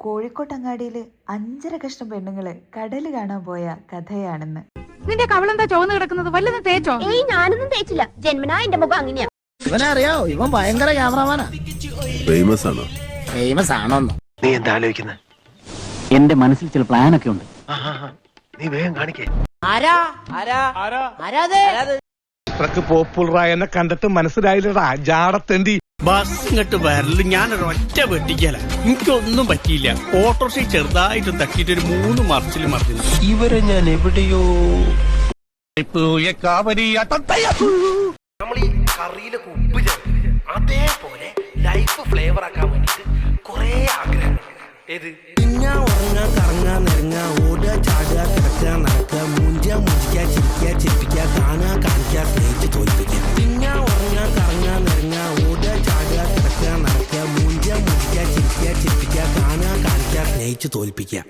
കോഴിക്കോട്ടങ്ങാടിയിൽ 5.5 കഷ്ണം പെണ്ണുങ്ങള് കടല് കാണാൻ പോയ കഥയാണെന്ന്. നിന്റെ കവളെന്താ ചോന്ന് കിടക്കുന്നത്? വല്ലതും തേച്ചോ? ഏയ് ഞാനൊന്നും തേച്ചില്ല. ജന്മനാ എന്റെ മുഖം അങ്ങനെയാ. ഇവനറിയോ, ഇവൻ ഭയങ്കര ക്യാമറമാനാ. ഫേമസ് ആണോ? ഫേമസ് ആണോന്നോ? നീ എന്താ ആലോചിക്കുന്നത്? എന്റെ മനസ്സിൽ ചില പ്ലാനൊക്കെ ഉണ്ട്. നീ വേഗം കാണിക്കേ. അത്രക്ക് പോപ്പുലറായ എന്നെ കണ്ടിട്ട് മനസ്സിലായില്ലടാ ജാടത്തേണ്ടി. ബസ് ഇങ്ങോട്ട് വരല് ഞാനൊരു ഒറ്റ വെട്ടിക്കല. എനിക്കൊന്നും പറ്റിയില്ല. ഓട്ടോറിക്ഷ ചെറുതായിട്ട് തട്ടിയിട്ട് ഒരു 3 മറിച്ചിൽ മറിഞ്ഞു. ഇവരെ ഞാൻ എവിടെയോ നമ്മൾ ഈ കറിയിലൊക്കെ ഉപ്പ് ചേർത്തില്ല, അതേപോലെ ലൈഫ് ഫ്ലേവർ ആക്കാൻ വേണ്ടിട്ട് കൊറേ ആഗ്രഹങ്ങൾ. ഏത് തിന്നാ, ഉറങ്ങാ, കറങ്ങാ, നിറങ്ങാ, ഓടുക, ചാടുക, കിടക്കുക, നടക്കുക, മൂഞ്ച, മുഞ്ചിക്കുക, ചിരിക്കുക, ചിരിപ്പിക്കുക, കാണുക, കാണിക്കുക, സ്നേഹിച്ച് തോൽപ്പിക്കുക. തിന്നാ, ഉറങ്ങാ, കറങ്ങാ, നിറങ്ങാ, ഓടുക, ചാടുക, കിടക്കുക, നടക്കുക, മൂഞ്ച, മുഞ്ചിക്കുക, ചിരിക്കുക, ചിരിപ്പിക്കുക, കാണുക, കാണിക്കുക, സ്നേഹിച്ച് തോൽപ്പിക്കുക.